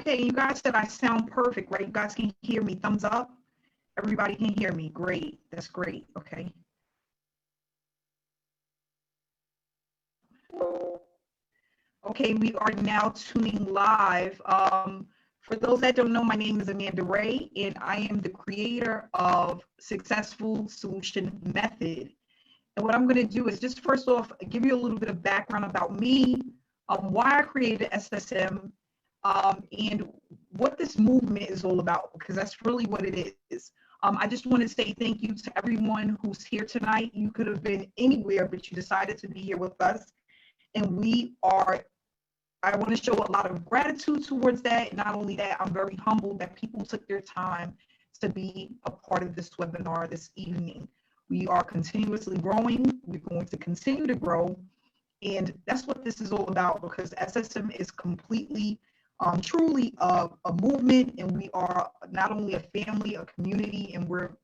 Okay, you guys said I sound perfect, right? You guys can hear me. Thumbs up. Everybody can hear me. Great. That's great. Okay. Okay, we are now tuning live. For those that don't know, my name is Amanda Ray, and I am the creator of Successful Solution Method. And what I'm going to do is just first off, give you a little bit of background about me, why I created SSM, and what this movement is all about, because that's really what it is. I just want to say thank you to everyone who's here tonight. You could have been anywhere, but you decided to be here with us. And I want to show a lot of gratitude towards that. And not only that, I'm very humbled that people took their time to be a part of this webinar this evening. We are continuously growing. We're going to continue to grow. And that's what this is all about, because SSM is completely, truly a movement. And we are not only a family, a community, and we're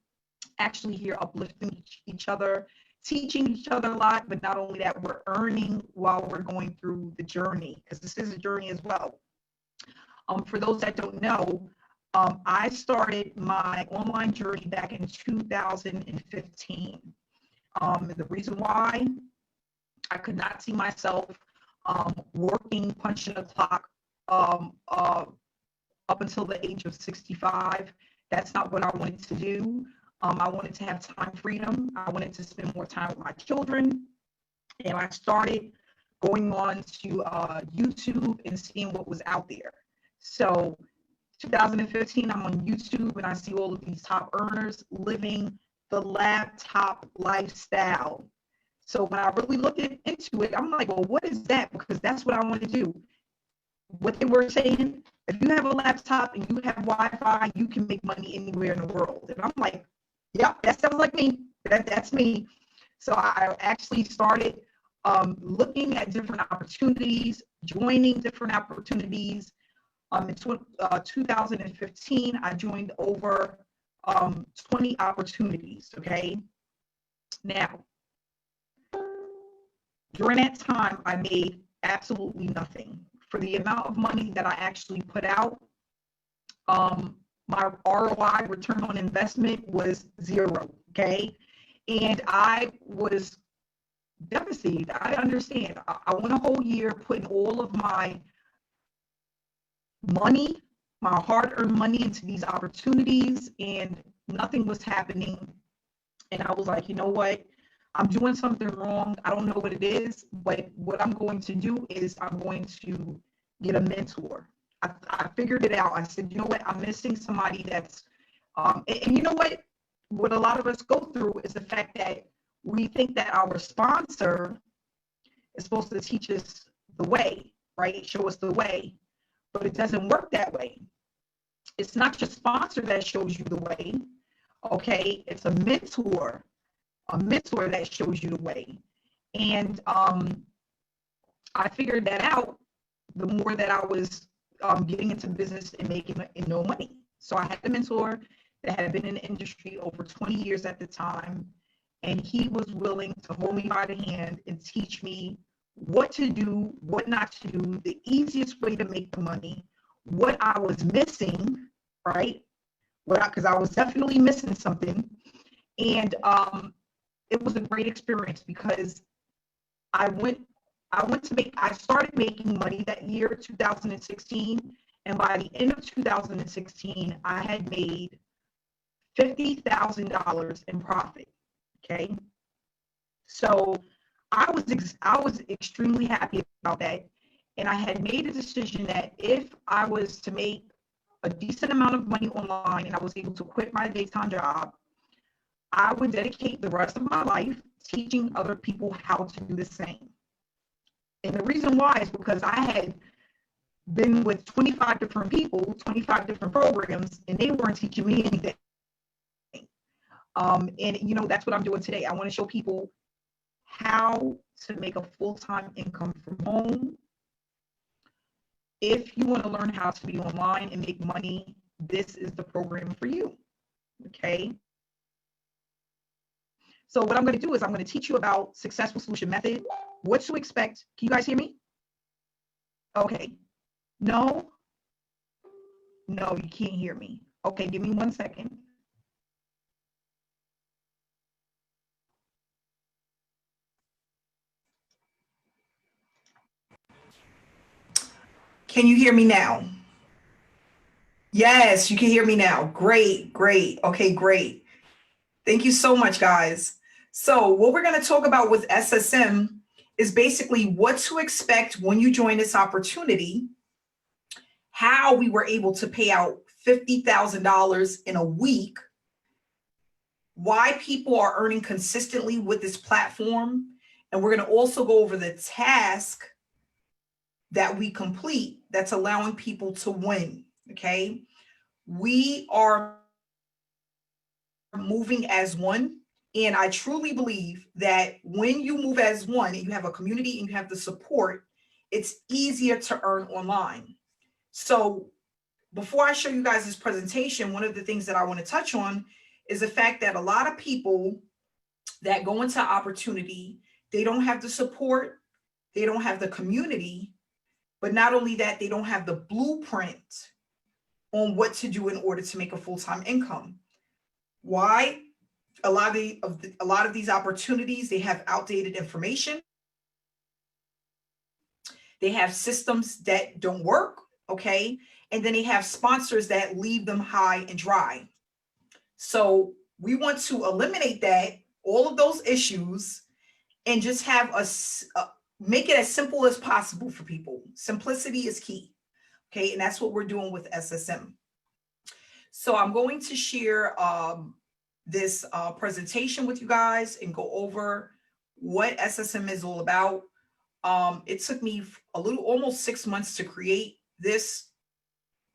actually here uplifting each other, teaching each other a lot, but not only that, we're earning while we're going through the journey, because this is a journey as well. For those that don't know, I started my online journey back in 2015. The reason why I could not see myself working, punching a clock up until the age of 65. That's not what I wanted to do. I wanted to have time freedom. I wanted to spend more time with my children. And I started going on to YouTube and seeing what was out there. So 2015, I'm on YouTube and I see all of these top earners living the laptop lifestyle. So when I really looked into it, I'm like, well, what is that? Because that's what I want to do. What they were saying, if you have a laptop and you have Wi-Fi, you can make money anywhere in the world. And I'm like, yeah, that sounds like me. That's me. So I actually started looking at different opportunities, joining different opportunities. In 2015, I joined over 20 opportunities, okay? Now, during that time, I made absolutely nothing. For the amount of money that I actually put out, my ROI, return on investment, was zero, okay? And I was devastated. I understand. I went a whole year putting all of my money, my hard-earned money, into these opportunities, and nothing was happening. And I was like, you know what? I'm doing something wrong. I don't know what it is, but what I'm going to do is I'm going to get a mentor. I figured it out. I said, you know what? I'm missing somebody that's, and you know what? What a lot of us go through is the fact that we think that our sponsor is supposed to teach us the way, right? Show us the way, but it doesn't work that way. It's not your sponsor that shows you the way, okay? It's a mentor that shows you the way. And I figured that out the more that I was getting into business and making no money. So I had a mentor that had been in the industry over 20 years at the time, and he was willing to hold me by the hand and teach me what to do, what not to do, the easiest way to make the money, what I was missing, right? Because I was definitely missing something. And it was a great experience, because I started making money that year, 2016, and by the end of 2016, I had made $50,000 in profit. Okay, so I was extremely happy about that, and I had made a decision that if I was to make a decent amount of money online and I was able to quit my daytime job, I would dedicate the rest of my life teaching other people how to do the same. And the reason why is because I had been with 25 different people, 25 different programs, and they weren't teaching me anything. And you know, that's what I'm doing today. I want to show people how to make a full-time income from home. If you want to learn how to be online and make money, this is the program for you. Okay. So what I'm going to do is I'm going to teach you about Successful Solution Method, what to expect. Can you guys hear me? Okay. No? No, you can't hear me. Okay, give me 1 second. Can you hear me now? Yes, you can hear me now. Great, great. Okay, great. Thank you so much, guys. So, what we're going to talk about with SSM is basically what to expect when you join this opportunity, how we were able to pay out $50,000 in a week, why people are earning consistently with this platform, and we're going to also go over the task that we complete that's allowing people to win. Okay. We are moving as one. And I truly believe that when you move as one and you have a community and you have the support, it's easier to earn online. So before I show you guys this presentation, one of the things that I want to touch on is the fact that a lot of people that go into opportunity, they don't have the support, they don't have the community, but not only that, they don't have the blueprint on what to do in order to make a full-time income. Why? A lot of these opportunities, they have outdated information. They have systems that don't work, okay? And then they have sponsors that leave them high and dry. So we want to eliminate that, all of those issues, and just have make it as simple as possible for people. Simplicity is key, okay? And that's what we're doing with SSM. So I'm going to share this presentation with you guys and go over what SSM is all about. It took me almost 6 months to create this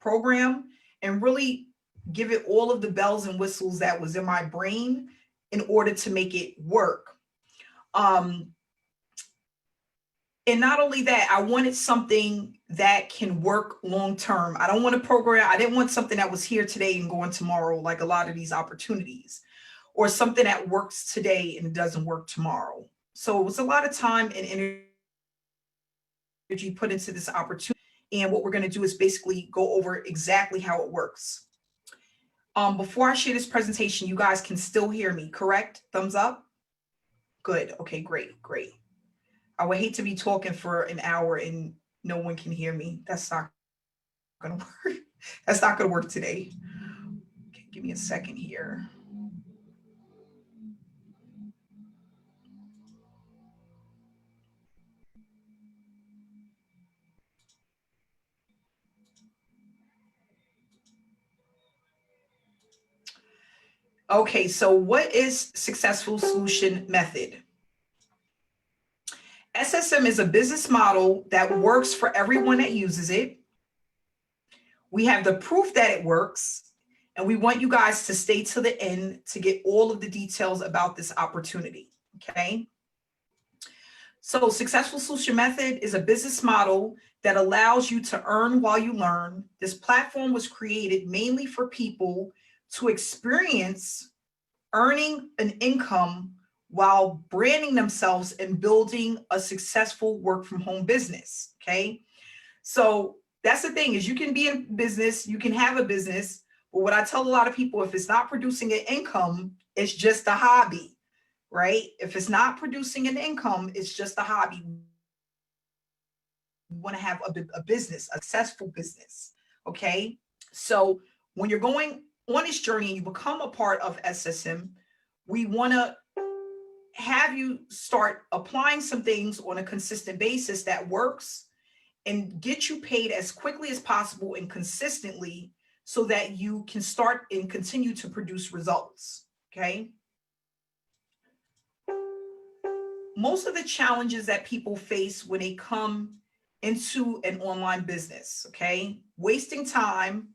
program and really give it all of the bells and whistles that was in my brain in order to make it work. And not only that, I wanted something that can work long term. I don't want a program. I didn't want something that was here today and going tomorrow, like a lot of these opportunities, or something that works today and doesn't work tomorrow. So it was a lot of time and energy put into this opportunity. And what we're going to do is basically go over exactly how it works. Before I share this presentation, you guys can still hear me, correct? Thumbs up. Good. Okay, great, great. I would hate to be talking for an hour and no one can hear me. That's not going to work. That's not going to work today. Okay, give me a second here. Okay, so what is successful solution method? SSM is a business model that works for everyone that uses it. We have the proof that it works, and we want you guys to stay to the end to get all of the details about this opportunity, okay? So successful solution method is a business model that allows you to earn while you learn. This platform was created mainly for people to experience earning an income while branding themselves and building a successful work from home business, okay? So that's the thing, is you can be in business, you can have a business, but what I tell a lot of people, if it's not producing an income, it's just a hobby, right? If it's not producing an income, it's just a hobby. We want to have a business, a successful business, okay? So when you're going on this journey and you become a part of SSM, we want to have you start applying some things on a consistent basis that works and get you paid as quickly as possible and consistently so that you can start and continue to produce results, okay? Most of the challenges that people face when they come into an online business, okay? Wasting time,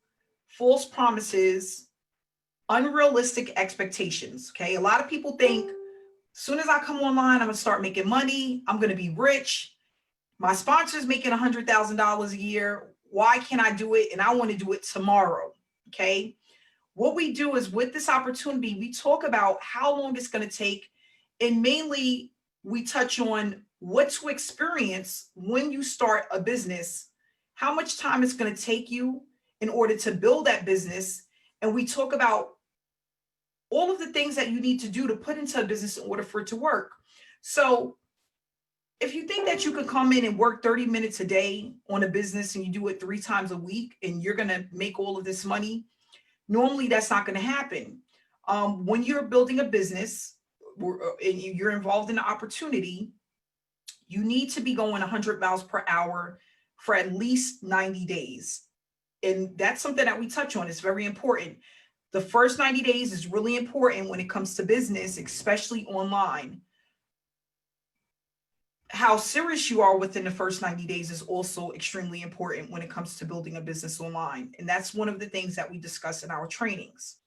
false promises, unrealistic expectations, okay? A lot of people think, as soon as I come online, I'm gonna start making money, I'm gonna be rich. My sponsor's making $100,000 a year. Why can't I do it? And I want to do it tomorrow, okay? What we do is with this opportunity, we talk about how long it's going to take. And mainly we touch on what to experience when you start a business, how much time it's going to take you, in order to build that business. And we talk about all of the things that you need to do to put into a business in order for it to work. So if you think that you could come in and work 30 minutes a day on a business and you do it 3 times a week and you're going to make all of this money, normally that's not going to happen. When you're building a business and you're involved in an opportunity, you need to be going 100 miles per hour for at least 90 days. And that's something that we touch on. It's very important. The first 90 days is really important when it comes to business, especially online. How serious you are within the first 90 days is also extremely important when it comes to building a business online. And that's one of the things that we discuss in our trainings.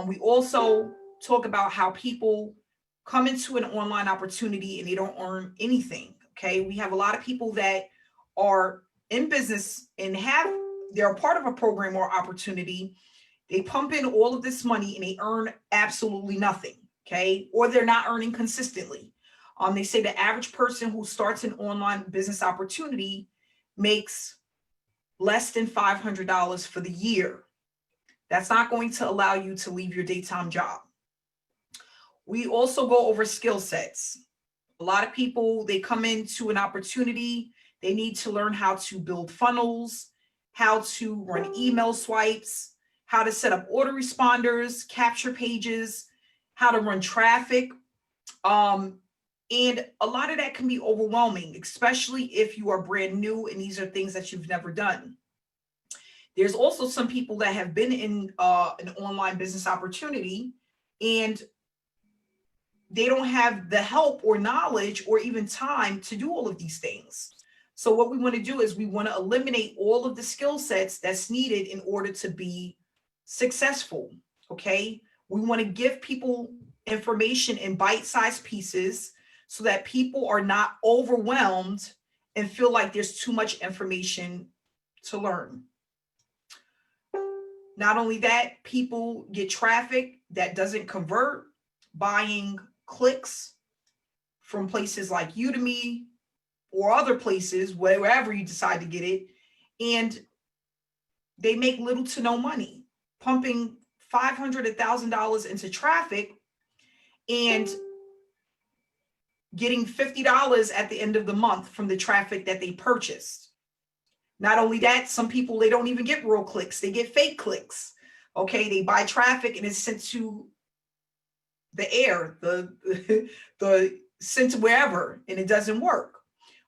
We also talk about how people come into an online opportunity and they don't earn anything. Okay. We have a lot of people that are in business and they're a part of a program or opportunity. They pump in all of this money and they earn absolutely nothing. Okay. Or they're not earning consistently. They say the average person who starts an online business opportunity makes less than $500 for the year. That's not going to allow you to leave your daytime job. We also go over skill sets. A lot of people, they come into an opportunity, they need to learn how to build funnels, how to run email swipes, how to set up auto responders, capture pages, how to run traffic. And a lot of that can be overwhelming, especially if you are brand new and these are things that you've never done. There's also some people that have been in an online business opportunity and they don't have the help or knowledge or even time to do all of these things. So what we want to do is we want to eliminate all of the skill sets that's needed in order to be successful. Okay. We want to give people information in bite-sized pieces so that people are not overwhelmed and feel like there's too much information to learn. Not only that, people get traffic that doesn't convert, buying clicks from places like Udemy or other places, wherever you decide to get it, and they make little to no money, pumping $500, $1,000 into traffic and getting $50 at the end of the month from the traffic that they purchased. Not only that, some people, they don't even get real clicks. They get fake clicks. Okay, they buy traffic and it's sent to the air, the sent to wherever, and it doesn't work.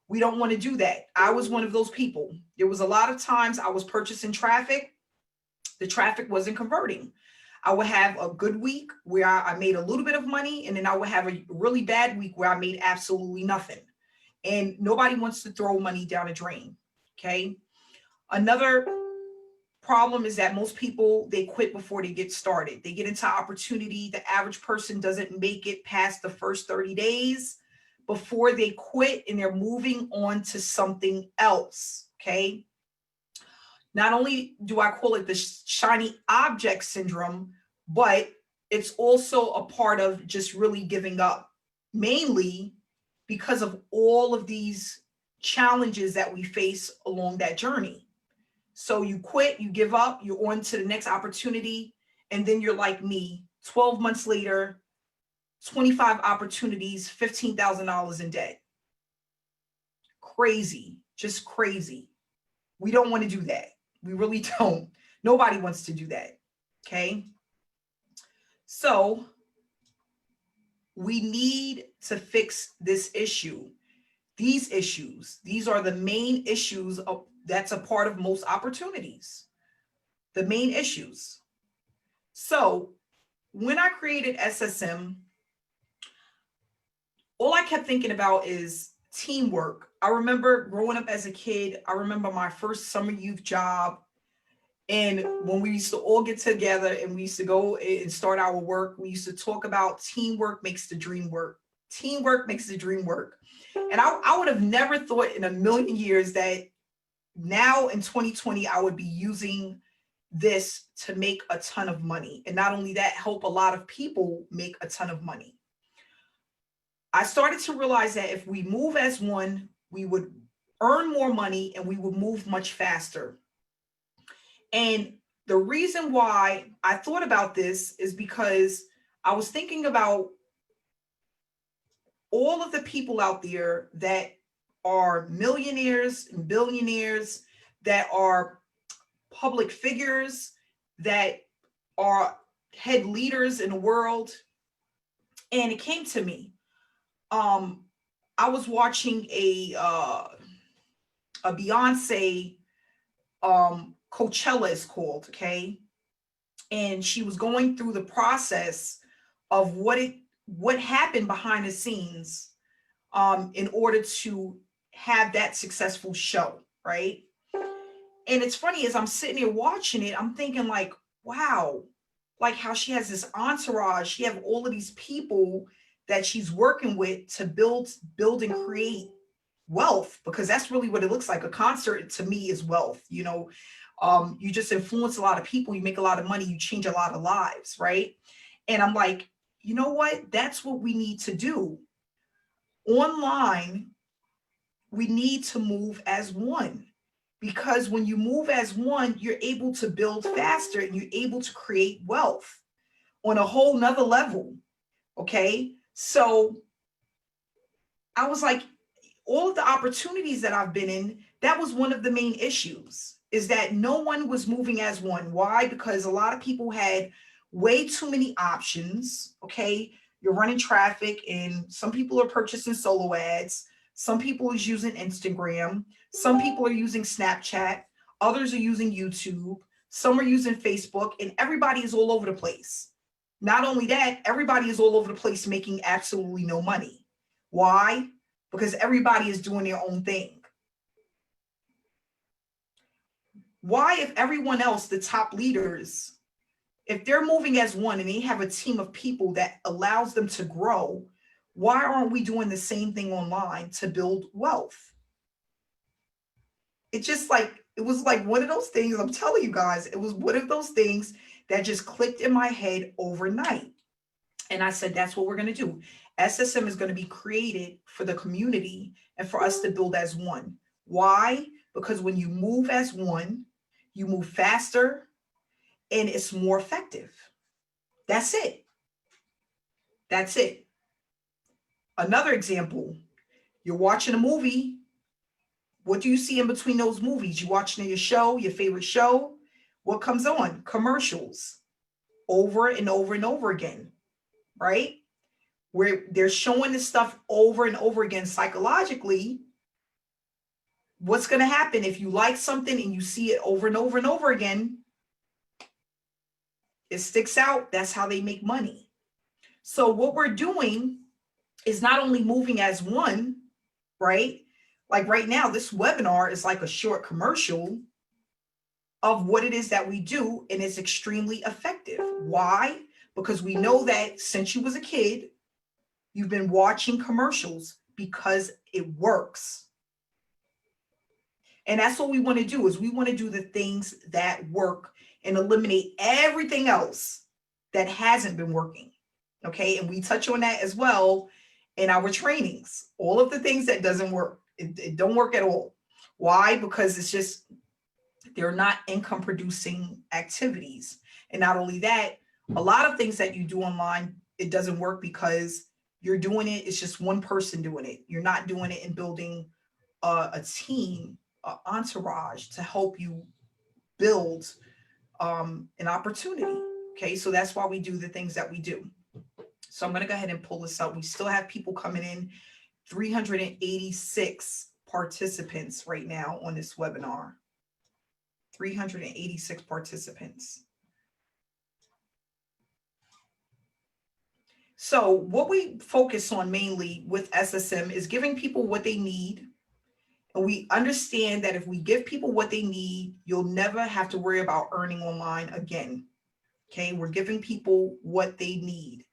We don't want to do that. I was one of those people. There was a lot of times I was purchasing traffic. The traffic wasn't converting. I would have a good week where I made a little bit of money, and then I would have a really bad week where I made absolutely nothing. And nobody wants to throw money down a drain. Okay. Another problem is that most people, they quit before they get started. They get into opportunity. The average person doesn't make it past the first 30 days before they quit and they're moving on to something else. Okay. Not only do I call it the shiny object syndrome, but it's also a part of just really giving up, mainly because of all of these challenges that we face along that journey. So you quit, you give up, you're on to the next opportunity, and then you're like me, 12 months later, 25 opportunities, $15,000 in debt. Crazy, just crazy. We don't want to do that. We really don't. Nobody wants to do that. Okay. So we need to fix this issue. These issues, these are the main issues that's a part of most opportunities. The main issues. So when I created SSM, all I kept thinking about is teamwork. I remember growing up as a kid, I remember my first summer youth job. And when we used to all get together and we used to go and start our work, we used to talk about teamwork makes the dream work. Teamwork makes the dream work. And I would have never thought in a million years that now in 2020, I would be using this to make a ton of money. And not only that, help a lot of people make a ton of money. I started to realize that if we move as one, we would earn more money and we would move much faster. And the reason why I thought about this is because I was thinking about all of the people out there that are millionaires and billionaires, that are public figures, that are head leaders in the world. And it came to me. I was watching a Beyonce Coachella is called, okay? And she was going through the process of what happened behind the scenes in order to have that successful show, right? And it's funny, as I'm sitting here watching it, I'm thinking like, wow, like how she has this entourage. She have all of these people that she's working with to build and create wealth, because that's really what it looks like. A concert to me is wealth. You just influence a lot of people, you make a lot of money, you change a lot of lives, right? And I'm like, you know what? That's what we need to do. Online, we need to move as one, because when you move as one, you're able to build faster and you're able to create wealth on a whole nother level. Okay. So I was like, all of the opportunities that I've been in, that was one of the main issues, is that no one was moving as one. Why? Because a lot of people had way too many options. Okay. You're running traffic, and some people are purchasing solo ads. Some people is using Instagram. Some people are using Snapchat. Others are using YouTube. Some are using Facebook, and everybody is all over the place. Not only that, everybody is all over the place making absolutely no money. Why? Because everybody is doing their own thing. Why, if everyone else, the top leaders, if they're moving as one and they have a team of people that allows them to grow, why aren't we doing the same thing online to build wealth? It was like one of those things, I'm telling you guys, it was one of those things that just clicked in my head overnight. And I said, that's what we're going to do. SSM is going to be created for the community and for us to build as one. Why? Because when you move as one, you move faster and it's more effective. That's it. That's it. Another example, you're watching a movie. What do you see in between those movies? You watching your show, your favorite show? What comes on? Commercials over and over and over again, right? Where they're showing this stuff over and over again psychologically. What's going to happen if you like something and you see it over and over and over again? It sticks out. That's how they make money. So what we're doing is not only moving as one, right? Like right now, this webinar is like a short commercial of what it is that we do, and it's extremely effective. Why? Because we know that since you was a kid, you've been watching commercials because it works. And that's what we want to do, is we want to do the things that work and eliminate everything else that hasn't been working. Okay. And we touch on that as well in our trainings. All of the things that doesn't work, it don't work at all. Why? Because it's just, they're not income producing activities. And not only that, a lot of things that you do online, it doesn't work because you're doing it. It's just one person doing it. You're not doing it and building a team, an entourage to help you build an opportunity. Okay. So that's why we do the things that we do. So I'm going to go ahead and pull this up. We still have people coming in, 386 participants right now on this webinar. 386 participants. So what we focus on mainly with SSM is giving people what they need. And we understand that if we give people what they need, you'll never have to worry about earning online again. Okay, we're giving people what they need.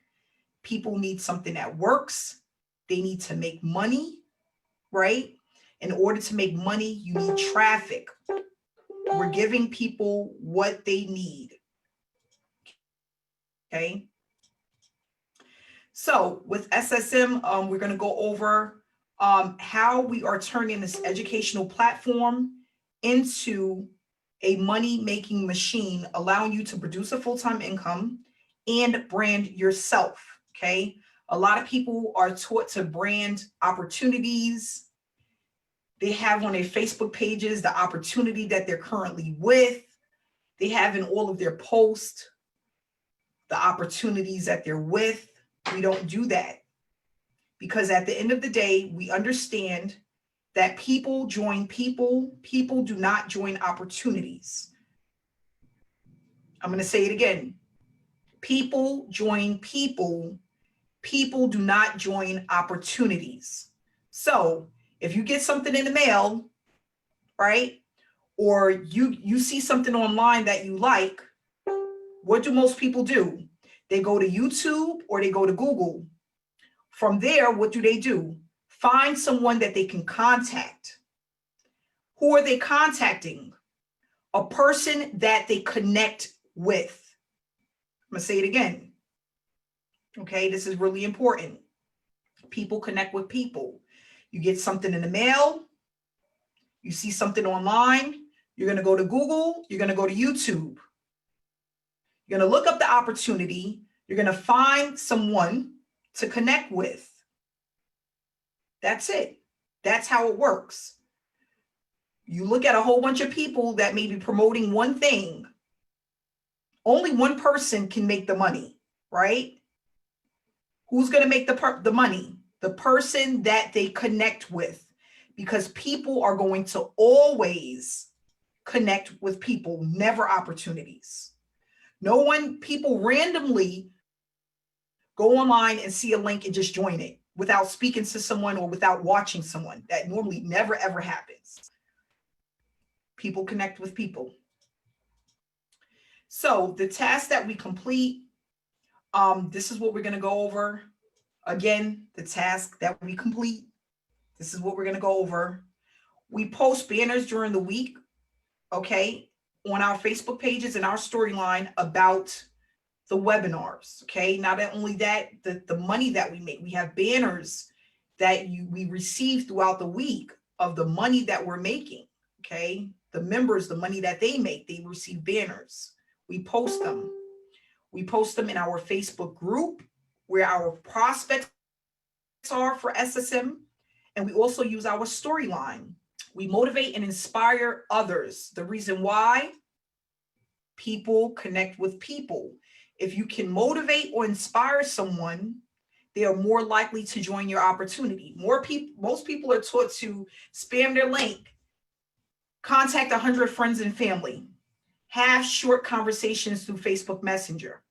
People need something that works. They need to make money, right? In order to make money, you need traffic. We're giving people what they need. Okay. So with SSM, we're going to go over how we are turning this educational platform into a money-making machine, allowing you to produce a full-time income and brand yourself, okay? A lot of people are taught to brand opportunities. They have on their Facebook pages the opportunity that they're currently with. They have in all of their posts the opportunities that they're with. We don't do that because at the end of the day, we understand that people join people. People do not join opportunities. I'm going to say it again. People join people. People do not join opportunities. So if you get something in the mail, right, or you see something online that you like, what do most people do? They go to YouTube or they go to Google. From there, what do? Find someone that they can contact. Who are they contacting? A person that they connect with. I'm going to say it again. Okay, this is really important. People connect with people. You get something in the mail, you see something online, you're going to go to Google, you're going to go to YouTube. You're going to look up the opportunity, you're going to find someone to connect with. That's it. That's how it works. You look at a whole bunch of people that may be promoting one thing. Only one person can make the money, right? Who's going to make the money? The person that they connect with, because people are going to always connect with people, never opportunities. People randomly go online and see a link and just join it without speaking to someone or without watching someone. That normally never, ever happens. People connect with people. So the task that we complete, this is what we're going to go over. Again, the task that we complete, this is what we're going to go over. We post banners during the week, okay, on our Facebook pages and our storyline about the webinars, okay? Not only that, the money that we make, we have banners that we receive throughout the week of the money that we're making, okay? The members, the money that they make, they receive banners. We post them. We post them in our Facebook group where our prospects are for SSM, and we also use our storyline. We motivate and inspire others. The reason why? People connect with people. If you can motivate or inspire someone, they are more likely to join your opportunity. Most people are taught to spam their link, contact 100 friends and family, have short conversations through Facebook Messenger.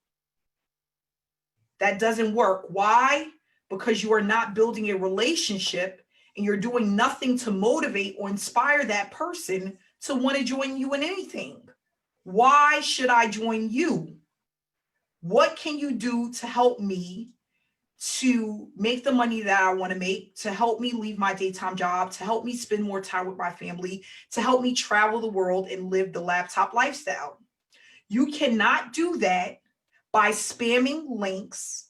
That doesn't work. Why? Because you are not building a relationship and you're doing nothing to motivate or inspire that person to want to join you in anything. Why should I join you? What can you do to help me to make the money that I want to make, to help me leave my daytime job, to help me spend more time with my family, to help me travel the world and live the laptop lifestyle? You cannot do that by spamming links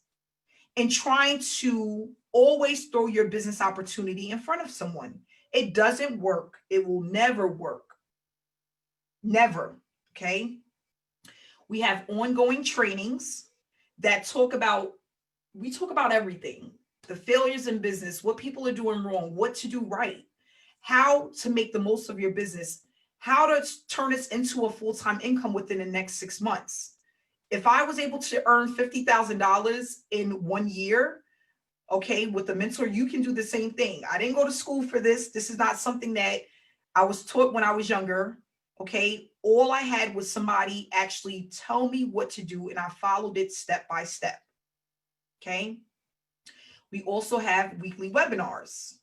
and trying to always throw your business opportunity in front of someone. It doesn't work. It will never work. Never. Okay. We have ongoing trainings that talk about everything, the failures in business, what people are doing wrong, what to do right, how to make the most of your business, how to turn this into a full-time income within the next 6 months. If I was able to earn $50,000 in 1 year, okay, with a mentor, you can do the same thing. I didn't go to school for this. This is not something that I was taught when I was younger. Okay, all I had was somebody actually tell me what to do, and I followed it step by step. Okay, we also have weekly webinars.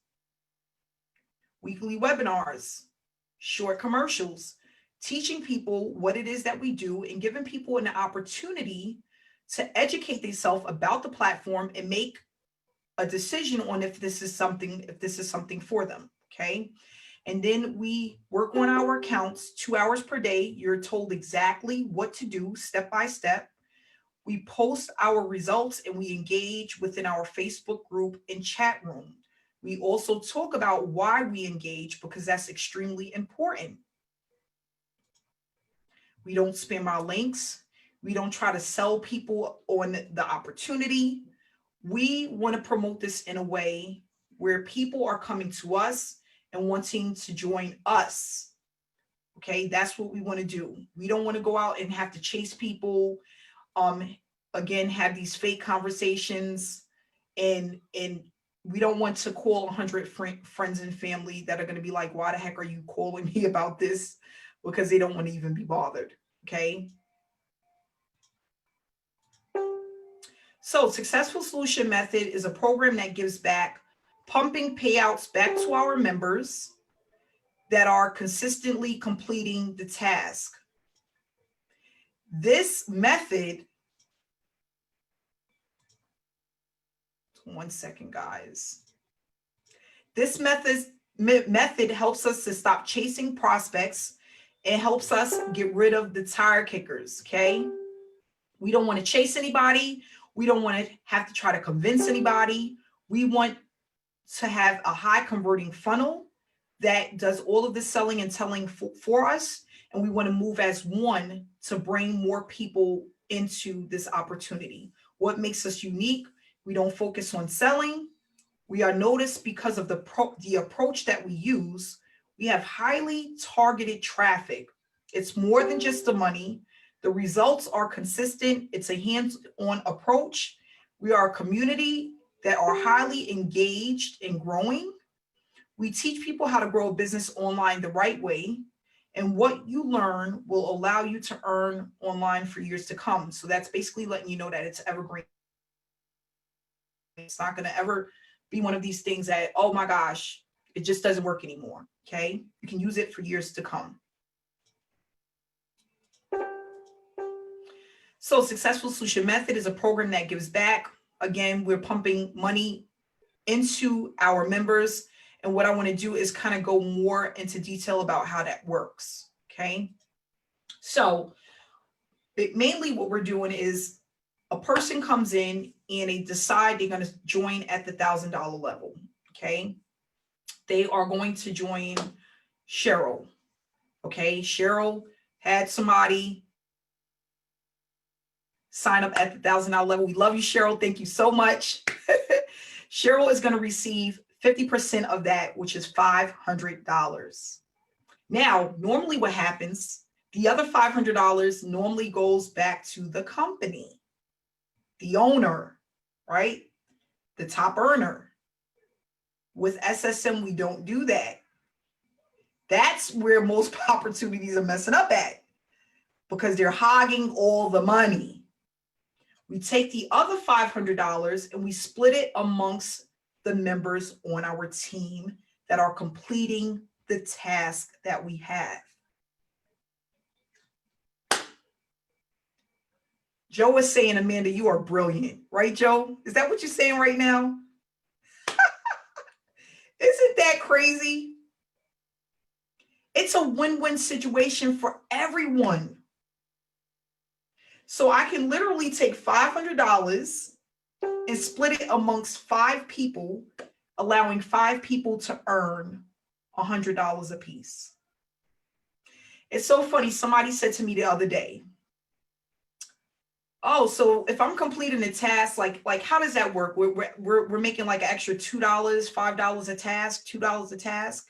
Short commercials, teaching people what it is that we do and giving people an opportunity to educate themselves about the platform and make a decision on if this is something for them. Okay. And then we work on our accounts 2 hours per day. You're told exactly what to do step by step. We post our results and we engage within our Facebook group and chat room. We also talk about why we engage, because that's extremely important. We don't spam our links. We don't try to sell people on the opportunity. We want to promote this in a way where people are coming to us and wanting to join us. Okay, that's what we want to do. We don't want to go out and have to chase people. Again, have these fake conversations, and we don't want to call 100 friends and family that are going to be like, why the heck are you calling me about this? Because they don't want to even be bothered. Okay. So Successful Solution Method is a program that gives back, pumping payouts back to our members that are consistently completing the task. This method, one second, guys. This method helps us to stop chasing prospects. It helps us get rid of the tire kickers, okay? We don't want to chase anybody. We don't want to have to try to convince anybody. We want to have a high converting funnel that does all of the selling and telling for us. And we want to move as one to bring more people into this opportunity. What makes us unique? We don't focus on selling. We are noticed because of the approach that we use. We have highly targeted traffic. It's more than just the money. The results are consistent. It's a hands-on approach. We are a community that are highly engaged and growing. We teach people how to grow a business online the right way. And what you learn will allow you to earn online for years to come. So that's basically letting you know that it's evergreen. It's not going to ever be one of these things that, oh my gosh, it just doesn't work anymore. Okay. You can use it for years to come. So Successful Solution Method is a program that gives back. Again, we're pumping money into our members. And what I want to do is kind of go more into detail about how that works. Okay. So mainly what we're doing is a person comes in and they decide they're going to join at the $1,000 level. Okay. They are going to join Cheryl. Okay. Cheryl had somebody sign up at the $1,000 level. We love you, Cheryl. Thank you so much. Cheryl is going to receive 50% of that, which is $500. Now, normally what happens, the other $500 normally goes back to the company, the owner, right? The top earner. With SSM, we don't do that. That's where most opportunities are messing up at, because they're hogging all the money. We take the other $500 and we split it amongst the members on our team that are completing the task that we have. Joe is saying, Amanda, you are brilliant, right, Joe? Is that what you're saying right now? Isn't that crazy? It's a win-win situation for everyone. So I can literally take $500 and split it amongst 5 people, allowing 5 people to earn $100 a piece. It's so funny. Somebody said to me the other day, oh, so if I'm completing a task, like how does that work? We're making like an extra $2, $5 a task, $2 a task.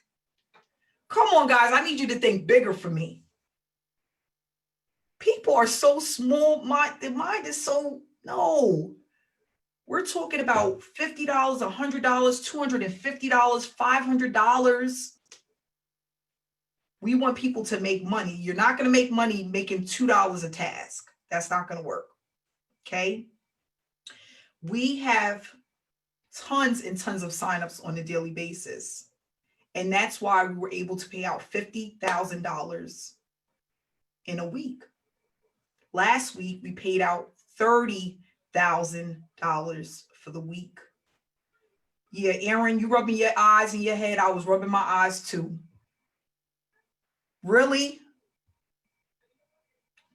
Come on, guys. I need you to think bigger for me. People are so small. Their mind is so, no. We're talking about $50, $100, $250, $500. We want people to make money. You're not going to make money making $2 a task. That's not going to work. Okay. We have tons and tons of signups on a daily basis. And that's why we were able to pay out $50,000 in a week. Last week, we paid out $30,000 for the week. Yeah, Aaron, you rubbing your eyes and your head. I was rubbing my eyes too. Really?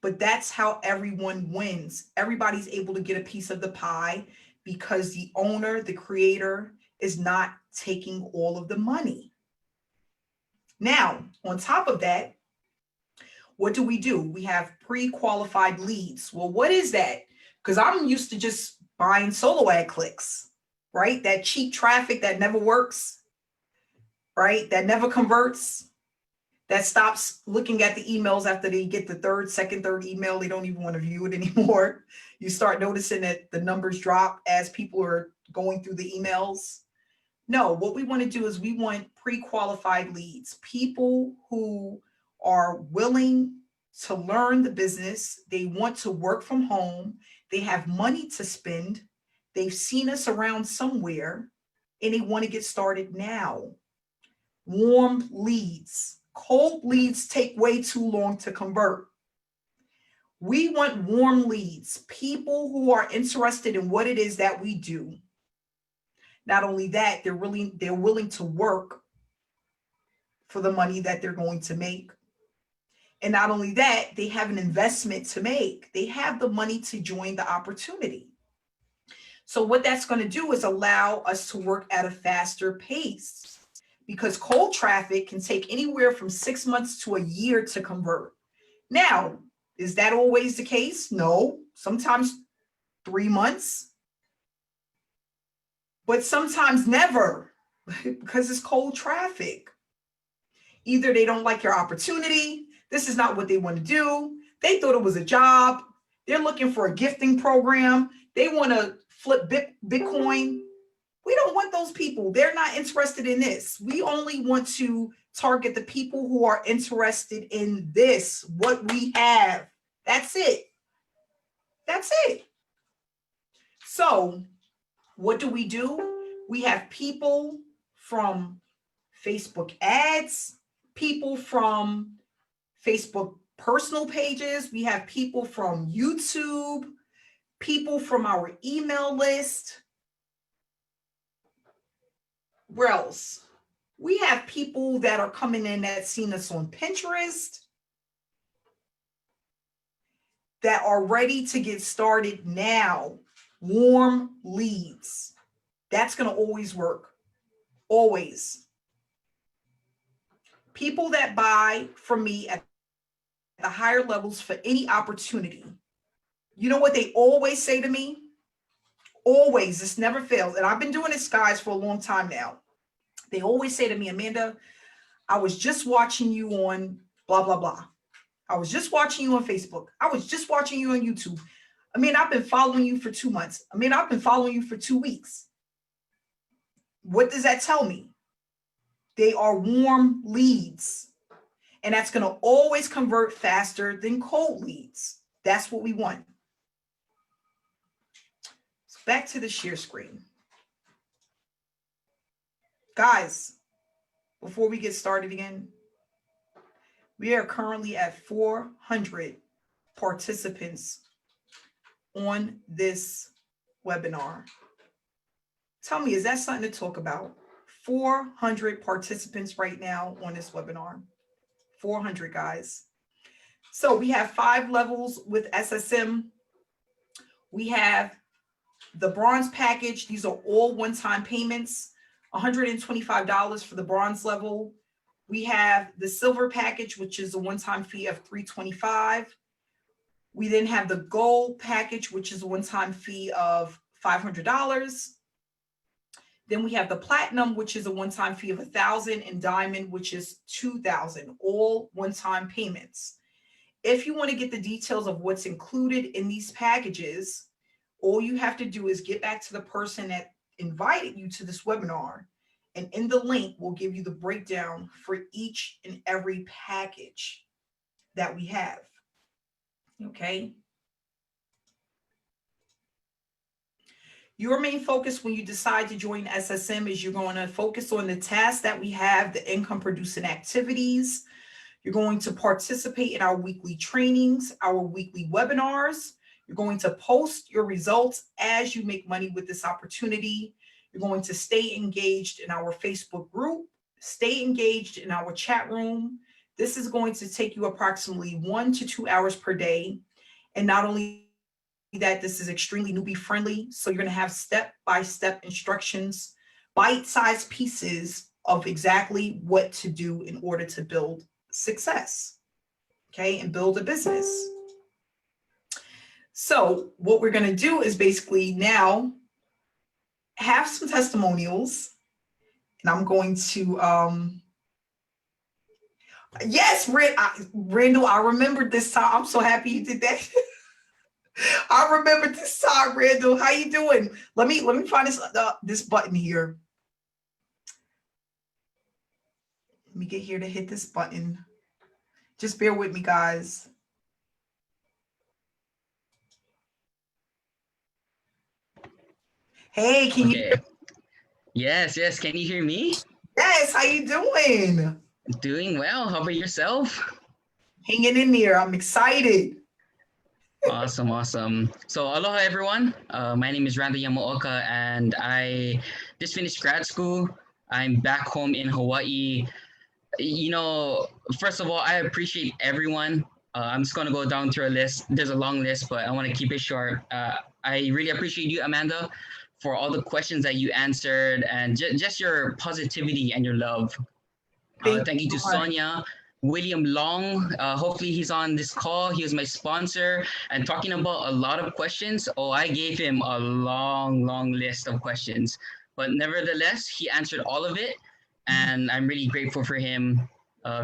But that's how everyone wins. Everybody's able to get a piece of the pie because the owner, the creator, is not taking all of the money. Now, on top of that, what do? We have pre-qualified leads. Well, what is that? Because I'm used to just buying solo ad clicks, right? That cheap traffic that never works, right? That never converts, that stops looking at the emails after they get the second, third email. They don't even want to view it anymore. You start noticing that the numbers drop as people are going through the emails. No, what we want to do is we want pre-qualified leads, people who are willing to learn the business. They want to work from home. They have money to spend. They've seen us around somewhere and they want to get started now. Warm leads. Cold leads take way too long to convert. We want warm leads, people who are interested in what it is that we do. Not only that, they're willing to work for the money that they're going to make. And not only that, they have an investment to make. They have the money to join the opportunity. So what that's going to do is allow us to work at a faster pace, because cold traffic can take anywhere from 6 months to a year to convert. Now, is that always the case? No, sometimes 3 months, but sometimes never, because it's cold traffic. Either they don't like your opportunity, this is not what they want to do, they thought it was a job, they're looking for a gifting program, they want to flip Bitcoin. We don't want those people. They're not interested in this. We only want to target the people who are interested in this, what we have. That's it. That's it. So what do? We have people from Facebook ads, people from Facebook personal pages. We have people from YouTube, people from our email list. Where else? We have people that are coming in that seen us on Pinterest, that are ready to get started now. Warm leads. That's going to always work. Always. People that buy from me at the higher levels for any opportunity. You know what they always say to me? Always. This never fails. And I've been doing this, guys, for a long time now. They always say to me, Amanda, I was just watching you on blah, blah, blah. I was just watching you on Facebook. I was just watching you on YouTube. I mean, I've been following you for 2 months. I mean, I've been following you for 2 weeks. What does that tell me? They are warm leads. And that's going to always convert faster than cold leads. That's what we want. So back to the share screen. Guys, before we get started again, we are currently at 400 participants on this webinar. Tell me, is that something to talk about? 400 participants right now on this webinar. 400, guys. So we have 5 levels with SSM. We have the bronze package. These are all one-time payments, $125 for the bronze level. We have the silver package, which is a one-time fee of $325. We then have the gold package, which is a one-time fee of $500. Then we have the platinum, which is a one-time fee of $1,000, and diamond, which is $2,000, all one-time payments. If you want to get the details of what's included in these packages, all you have to do is get back to the person that invited you to this webinar, and in the link, we'll give you the breakdown for each and every package that we have. Okay. Your main focus when you decide to join SSM is you're going to focus on the tasks that we have, the income producing activities. You're going to participate in our weekly trainings, our weekly webinars. You're going to post your results as you make money with this opportunity. You're going to stay engaged in our Facebook group, stay engaged in our chat room. This is going to take you approximately 1 to 2 hours per day. And not only that, this is extremely newbie friendly. So you're going to have step-by-step instructions, bite-sized pieces of exactly what to do in order to build success. okay, and build a business. So what we're going to do is basically now have some testimonials, and I'm going to, yes, Randall, I remembered this time. I'm so happy you did that. I remember this time, Randall. How you doing? Let me find this button here. Let me get here to hit this button. Just bear with me, guys. Hey, can you? Yes. Can you hear me? Yes. How you doing? Doing well. How about yourself? Hanging in there. I'm excited. Awesome. So, aloha everyone. My name is Randa Yamaoka, and I just finished grad school. I'm back home in Hawaii. You know, first of all, I appreciate everyone. I'm just gonna go down through a list. There's a long list, but I want to keep it short. I really appreciate you, Amanda, for all the questions that you answered and just your positivity and your love. Thank you to Sonia. William Long, hopefully he's on this call. He was my sponsor. And talking about a lot of questions, I gave him a long list of questions. But nevertheless, he answered all of it. And I'm really grateful for him.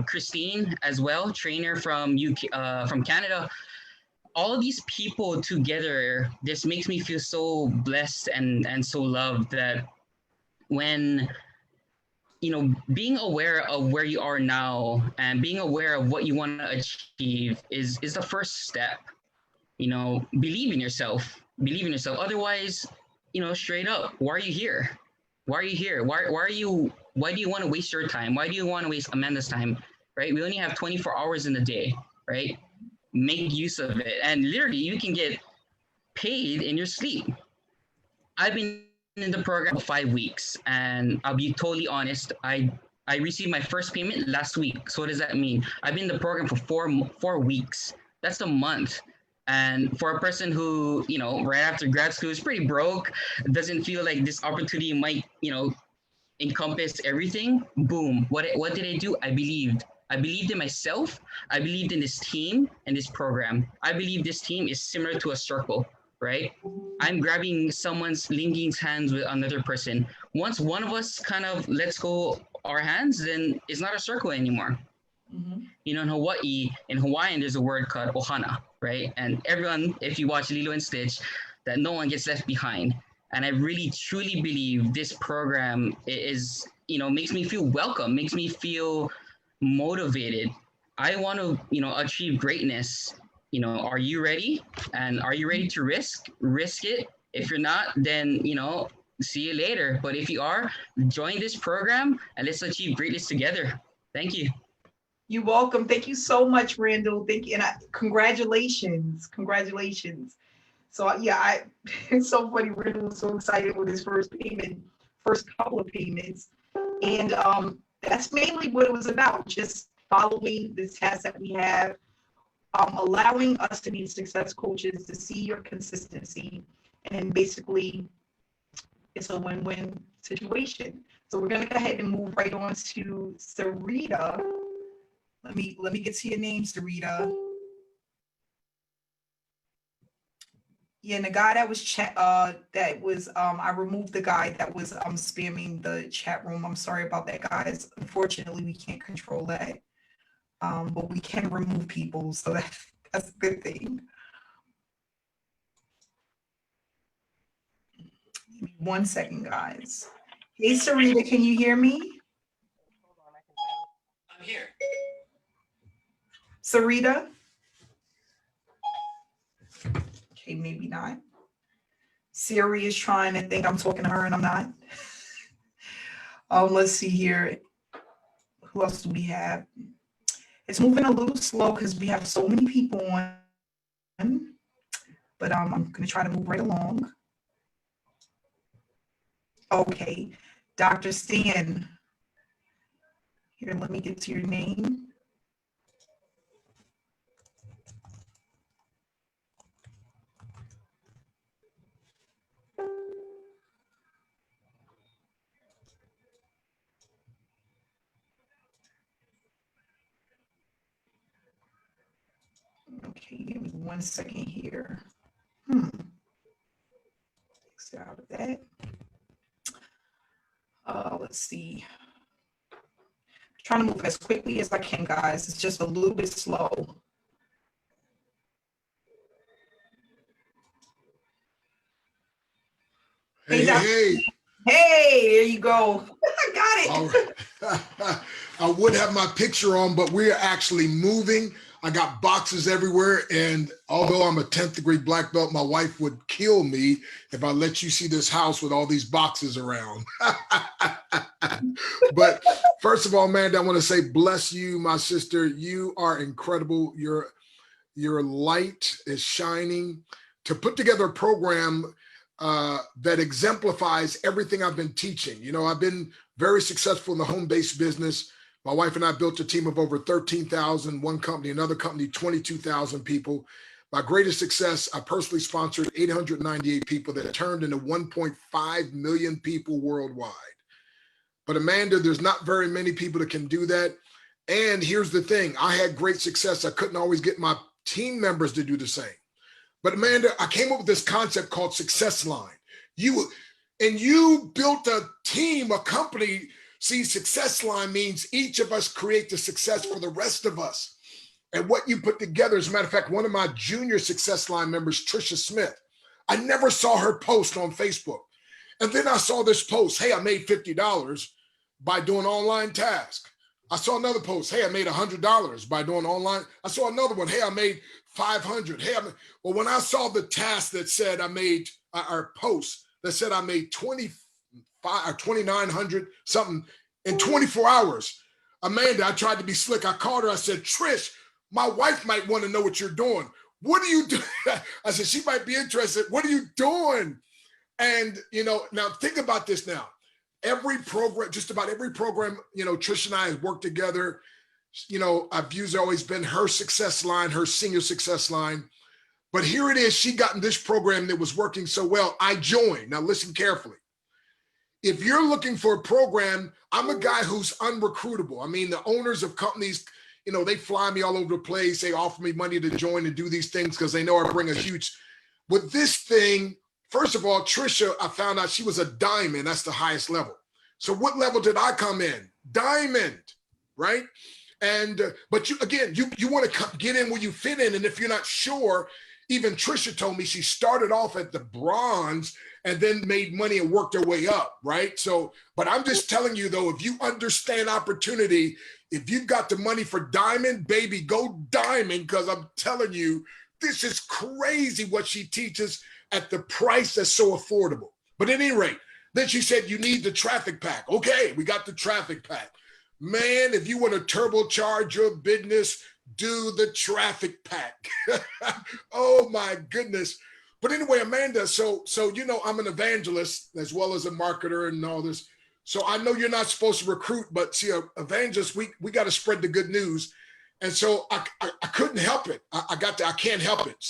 Christine as well, trainer from from Canada. All of these people together, this makes me feel so blessed and so loved that when being aware of where you are now and being aware of what you want to achieve is the first step. Believe in yourself. Believe in yourself. Otherwise, straight up, why are you here? Why are you here? Why do you want to waste your time? Why do you want to waste Amanda's time? Right? We only have 24 hours in a day, right? Make use of it. And literally you can get paid in your sleep. I've been in the program for 5 weeks, and I'll be totally honest. I received my first payment last week. So what does that mean? I've been in the program for 4 weeks. That's a month. And for a person who, right after grad school is pretty broke, doesn't feel like this opportunity might, encompass everything. Boom. What did I do? I believed. I believed in myself. I believed in this team and this program. I believe this team is similar to a circle, right? I'm grabbing someone's linking hands with another person. Once one of us kind of lets go our hands, then it's not a circle anymore. Mm-hmm. In Hawaiian, there's a word called ohana, right? And everyone, if you watch Lilo and Stitch, that no one gets left behind. And I really truly believe this program is, makes me feel welcome, makes me feel motivated. I want to, achieve greatness. Are you ready? And are you ready to risk it? If you're not, then, see you later. But if you are, join this program and let's achieve greatness together. Thank you. You're welcome. Thank you so much, Randall. Thank you. And congratulations. So yeah, it's so funny. Randall was so excited with his first couple of payments. And that's mainly what it was about, just following the tasks that we have, allowing us to be success coaches to see your consistency. And basically, it's a win-win situation. So we're going to go ahead and move right on to Sarita. Let me get to your name, Sarita. Yeah, and the guy that was I removed the guy that was spamming the chat room. I'm sorry about that, guys. Unfortunately, we can't control that. But we can remove people, so that's a good thing. Give me 1 second, guys. Hey, Sarita, can you hear me? I'm here. Sarita? Okay, maybe not. Siri is trying to think I'm talking to her and I'm not. Let's see here. Who else do we have? It's moving a little slow because we have so many people on. But I'm going to try to move right along. Okay, Dr. Stan. Here, let me get to your name. Okay, give me 1 second here. Exit out of that. Let's see. Trying to move as quickly as I can, guys. It's just a little bit slow. Hey, hey. Hey, there you go. I got it. I would have my picture on, but we're actually moving. I got boxes everywhere. And although I'm a 10th degree black belt, my wife would kill me if I let you see this house with all these boxes around. But first of all, man, I want to say, bless you, my sister. You are incredible. Your light is shining. To put together a program that exemplifies everything I've been teaching. You know, I've been very successful in the home-based business. My wife and I built a team of over 13,000, one company, another company, 22,000 people. My greatest success, I personally sponsored 898 people that turned into 1.5 million people worldwide. But Amanda, there's not very many people that can do that. And here's the thing, I had great success. I couldn't always get my team members to do the same. But Amanda, I came up with this concept called Success Line. You built a team, a company. See, Success Line means each of us create the success for the rest of us. And what you put together, as a matter of fact, one of my junior Success Line members, Trisha Smith, I never saw her post on Facebook. And then I saw this post, hey, I made $50 by doing online task. I saw another post, hey, I made $100 by doing online. I saw another one, hey, I made 500. Hey, well, when I saw the task that said I made, our post that said I made 25 or 2,900 something in 24 hours, Amanda, I tried to be slick. I called her. I said, Trish, my wife might want to know what you're doing. What are you doing? I said, she might be interested. What are you doing? And, you know, now think about this now. Every program, just about every program, you know, Trish and I have worked together. You know, I've used always been her success line, her senior success line. But here it is. She got in this program that was working so well. I joined. Now listen carefully. If you're looking for a program, I'm a guy who's unrecruitable. I mean, the owners of companies, you know, they fly me all over the place. They offer me money to join and do these things because they know I bring a huge, with this thing. First of all, Trisha, I found out she was a diamond. That's the highest level. So what level did I come in? Diamond, right? And, but you, again, you want to get in where you fit in. And if you're not sure, even Trisha told me she started off at the bronze and then made money and worked her way up, right? So, but I'm just telling you though, if you understand opportunity, if you've got the money for diamond, baby, go diamond, because I'm telling you, this is crazy what she teaches at the price that's so affordable. But at any rate, then she said, you need the traffic pack. Okay, we got the traffic pack. Man, if you want to turbocharge your business, do the traffic pack. Oh my goodness. But anyway, Amanda, so you know, I'm an evangelist as well as a marketer and all this. So I know you're not supposed to recruit, but see, evangelists, we got to spread the good news. And so I couldn't help it. I can't help it.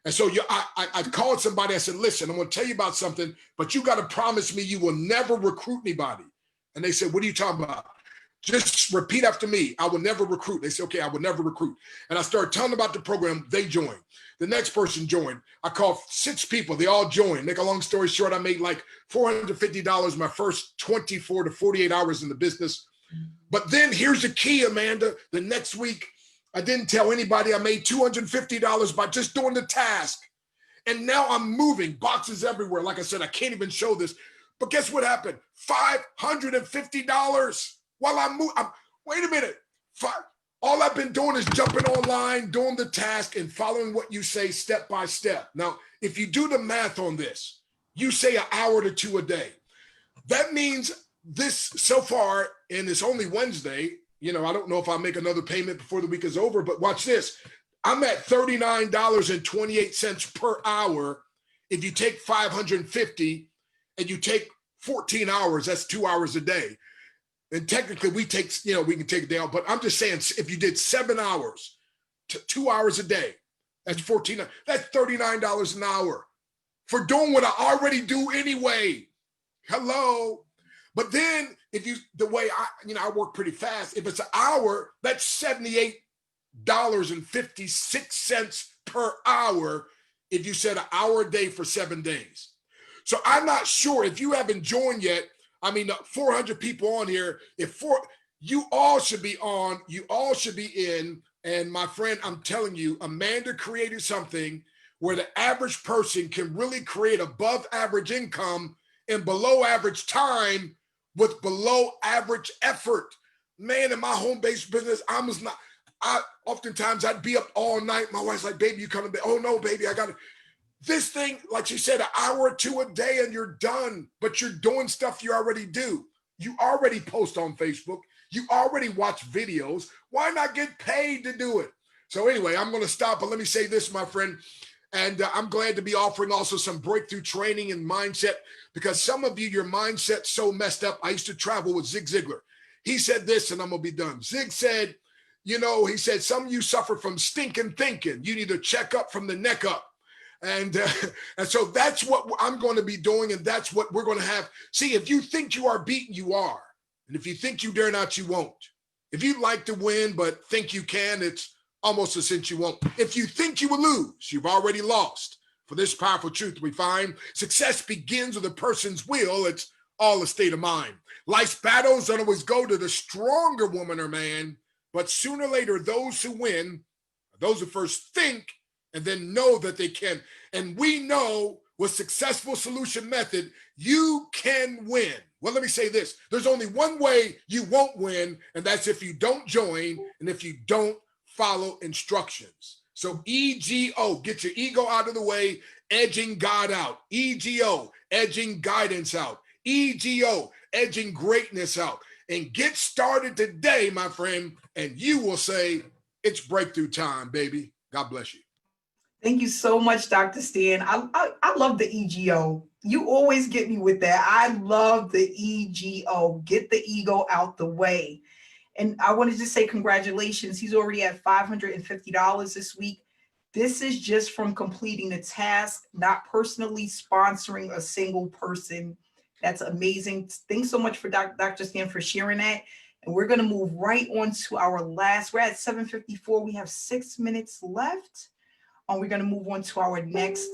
And so I called somebody. I said, listen, I'm going to tell you about something, but you got to promise me you will never recruit anybody. And they said, what are you talking about? Just repeat after me. I will never recruit. They said, okay, I will never recruit. And I started telling them about the program. They joined. The next person joined. I called 6 people. They all joined. Make a long story short, I made like $450 my first 24 to 48 hours in the business. But then here's the key, Amanda. The next week, I didn't tell anybody. I made $250 by just doing the task. And now I'm moving boxes everywhere. Like I said, I can't even show this. But guess what happened? $550 while I'm moving. Wait a minute. All I've been doing is jumping online, doing the task, and following what you say step by step. Now, if you do the math on this, you say an hour to 2 a day. That means this so far, and it's only Wednesday, you know, I don't know if I'll make another payment before the week is over, but watch this. I'm at $39.28 per hour. If you take 550 and you take 14 hours, that's 2 hours a day. And technically we take, you know, we can take it down, but I'm just saying if you did 7 hours to 2 hours a day, that's 14, that's $39 an hour for doing what I already do anyway. Hello. But then if you, the way I work pretty fast, if it's an hour, that's $78.56 per hour if you said an hour a day for 7 days. So I'm not sure if you haven't joined yet. I mean, 400 people on here. You all should be on, you all should be in. And my friend, I'm telling you, Amanda created something where the average person can really create above average income in below average time with below average effort. Man, in my home-based business, oftentimes I'd be up all night. My wife's like, baby, you coming? Oh no, baby, I got this thing, like she said, an hour or two a day and you're done, but you're doing stuff you already do. You already post on Facebook. You already watch videos. Why not get paid to do it? So anyway, I'm going to stop, but let me say this, my friend. And I'm glad to be offering also some breakthrough training and mindset, because some of you, your mindset's so messed up. I used to travel with Zig Ziglar. He said this, and I'm going to be done. Zig said, he said, some of you suffer from stinking thinking. You need to check up from the neck up. And so that's what I'm going to be doing, and that's what we're going to have. See, if you think you are beaten, you are. And if you think you dare not, you won't. If you'd like to win but think you can, it's almost a cinch you won't. If you think you will lose, you've already lost. For this powerful truth we find, success begins with a person's will. It's all a state of mind. Life's battles don't always go to the stronger woman or man, but sooner or later, those who win are those who first think and then know that they can. And we know with Successful Solution Method, you can win. Well, let me say this. There's only one way you won't win, and that's if you don't join and if you don't follow instructions. So EGO, get your ego out of the way, edging God out. EGO, edging guidance out. EGO, edging greatness out. And get started today, my friend, and you will say, it's breakthrough time, baby. God bless you. Thank you so much, Dr. Stan. I love the EGO. You always get me with that. I love the EGO. Get the ego out the way. And I wanted to say congratulations. He's already at $550 this week. This is just from completing a task, not personally sponsoring a single person. That's amazing. Thanks so much for Dr. Stan for sharing that. And we're going to move right on to our last. We're at 7:54. We have 6 minutes left. We're going to move on to our next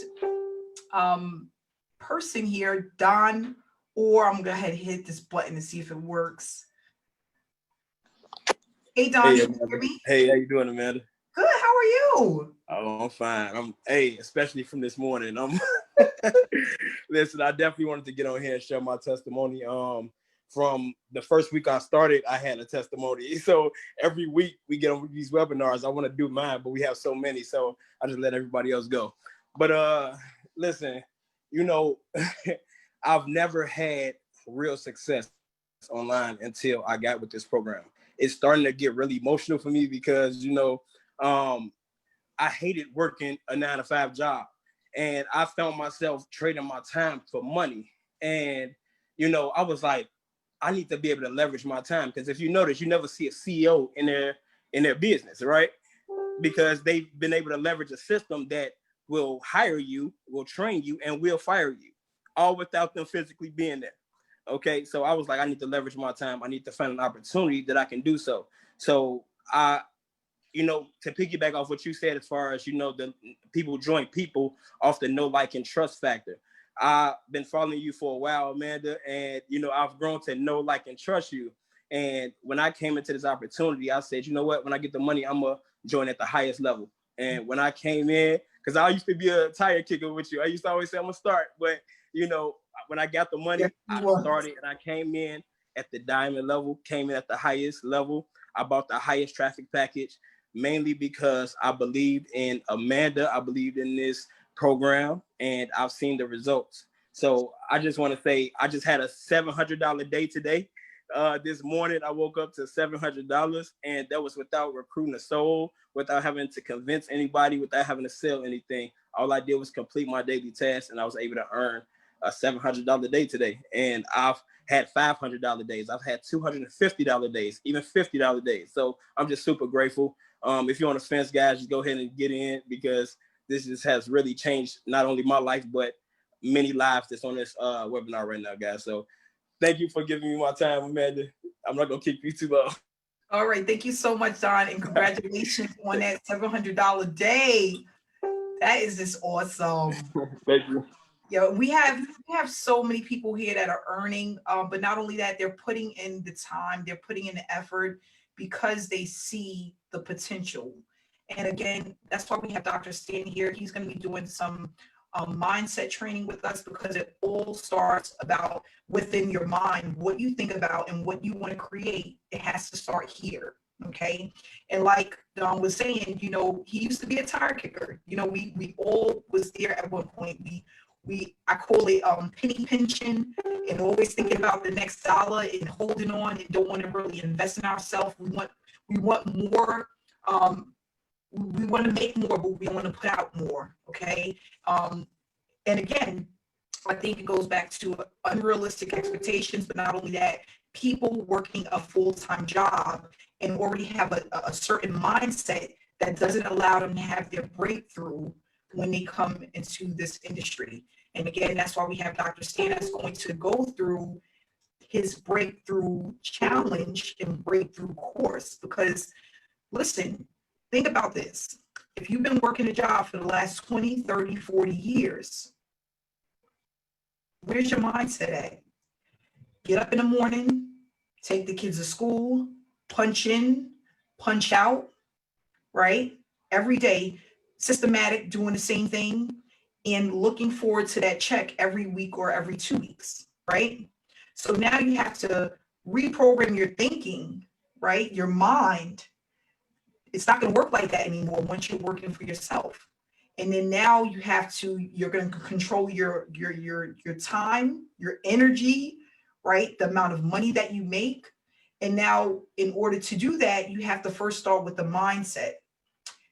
person here, Don, or I'm going to go ahead and hit this button to see if it works. Hey, Don, hey, can you hear me? Hey, how you doing, Amanda? Good, how are you? Oh, I'm fine. Especially from this morning. Listen, I definitely wanted to get on here and share my testimony. From the first week I started, I had a testimony. So every week we get on these webinars. I want to do mine, but we have so many, so I just let everybody else go. But listen, I've never had real success online until I got with this program. It's starting to get really emotional for me because, I hated working a 9-to-5 job, and I found myself trading my time for money. And, I was like, I need to be able to leverage my time, because if you notice, you never see a CEO in their business, right? Because they've been able to leverage a system that will hire you, will train you, and will fire you, all without them physically being there. Okay, so I was like, I need to leverage my time. I need to find an opportunity that I can do so. So to piggyback off what you said, as far as, the people join people off the know, like, and trust factor. I've been following you for a while, Amanda, and, I've grown to know, like, and trust you. And when I came into this opportunity, I said, you know what, when I get the money, I'm going to join at the highest level. And when I came in, because I used to be a tire kicker with you, I used to always say I'm going to start. But, when I got the money, I started and I came in at the diamond level, came in at the highest level. I bought the highest traffic package, mainly because I believed in Amanda. I believed in this program, and I've seen the results. So I just want to say, I just had a $700 day today. This morning, I woke up to $700, and that was without recruiting a soul, without having to convince anybody, without having to sell anything. All I did was complete my daily tasks, and I was able to earn a $700 day today. And I've had $500 days. I've had $250 days, even $50 days. So I'm just super grateful. If you're on the fence, guys, just go ahead and get in, because this just has really changed not only my life, but many lives that's on this webinar right now, guys. So thank you for giving me my time, Amanda. I'm not going to keep you too long. All right. Thank you so much, Don. And congratulations on that $700 day. That is just awesome. Thank you. Yeah, we have so many people here that are earning, but not only that, they're putting in the time, they're putting in the effort because they see the potential. And again, that's why we have Dr. Stan here. He's going to be doing some mindset training with us because it all starts about within your mind, what you think about and what you want to create. It has to start here. Okay. And like Don was saying, you know, he used to be a tire kicker. You know, we all was there at one point. I call it penny pinching and always thinking about the next dollar and holding on and don't want to really invest in ourselves. We want more. We want to make more, but we want to put out more. Okay. And again, I think it goes back to unrealistic expectations, but not only that, people working a full-time job and already have a certain mindset that doesn't allow them to have their breakthrough when they come into this industry. And again, that's why we have Dr. Stan that's going to go through his breakthrough challenge and breakthrough course. Because listen, think about this. If you've been working a job for the last 20, 30, 40 years, where's your mindset at? Get up in the morning, take the kids to school, punch in, punch out, right? Every day, systematic, doing the same thing, and looking forward to that check every week or every 2 weeks, right? So now you have to reprogram your thinking, right? Your mind. It's not going to work like that anymore once you're working for yourself. And then now you're going to control your time, your energy, right? The amount of money that you make. And now in order to do that, you have to first start with the mindset.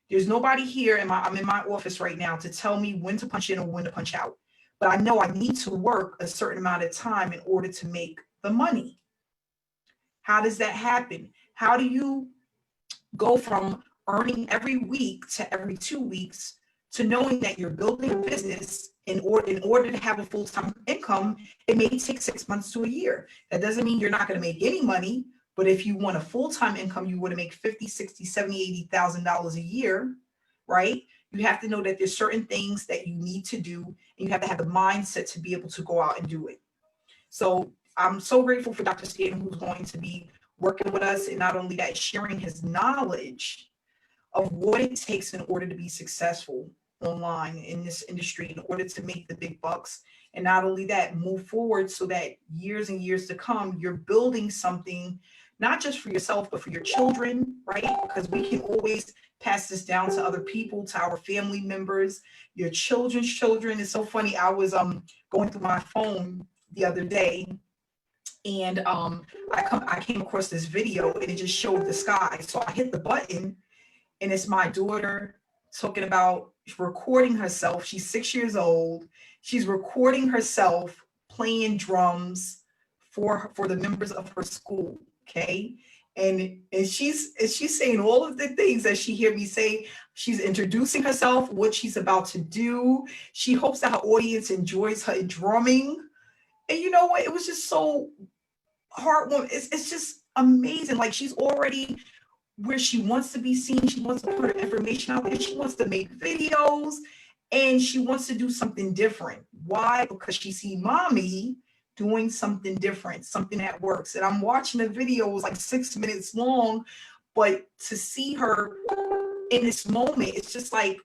There's nobody here I'm in my office right now to tell me when to punch in or when to punch out. But I know I need to work a certain amount of time in order to make the money. How does that happen? How do you go from earning every week to every 2 weeks to knowing that you're building a business in order to have a full-time income? It may take 6 months to a year. That doesn't mean you're not going to make any money, but if you want a full-time income, you want to make $50, $60, $70, $80,000 a year, right? You have to know that there's certain things that you need to do, and you have to have the mindset to be able to go out and do it. So I'm so grateful for Dr. Stan, who's going to be working with us, and not only that, sharing his knowledge of what it takes in order to be successful online in this industry, in order to make the big bucks. And not only that, move forward so that years and years to come, you're building something, not just for yourself, but for your children, right? Because we can always pass this down to other people, to our family members, your children's children. It's so funny. I was going through my phone the other day, and I came across this video, and it just showed the sky. So I hit the button, and it's my daughter talking about recording herself. She's 6 years old. She's recording herself playing drums for the members of her school. Okay. And she's saying all of the things that she hear me say. She's introducing herself, what she's about to do. She hopes that her audience enjoys her drumming. And you know what? It was just so heartwarming. It's just amazing. Like, she's already where she wants to be seen. She wants to put her information out there. She wants to make videos, and she wants to do something different. Why? Because she see mommy doing something different, something that works. And I'm watching the video, it was like 6 minutes long, but to see her in this moment, it's just like,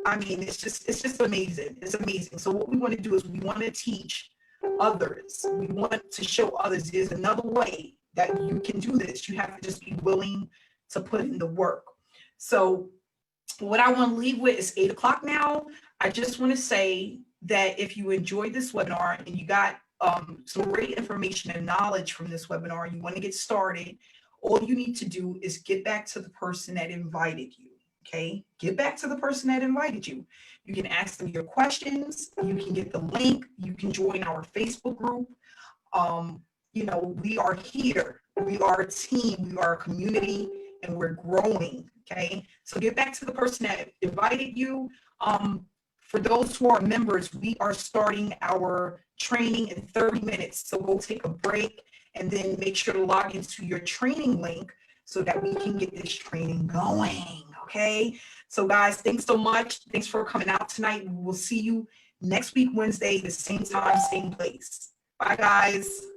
I mean, it's just amazing. It's amazing. So what we want to do is we want to teach others. We want to show others there's another way that you can do this. You have to just be willing to put in the work. So what I want to leave with is 8 o'clock now. I just want to say that if you enjoyed this webinar and you got some great information and knowledge from this webinar, and you want to get started, all you need to do is get back to the person that invited you. Okay, get back to the person that invited you. You can ask them your questions. You can get the link. You can join our Facebook group. You know, we are here. We are a team. We are a community, and we're growing. Okay, so get back to the person that invited you. For those who are members, we are starting our training in 30 minutes. So go take a break and then make sure to log into your training link so that we can get this training going. Okay. So guys, thanks so much. Thanks for coming out tonight. We'll see you next week, Wednesday, the same time, same place. Bye, guys.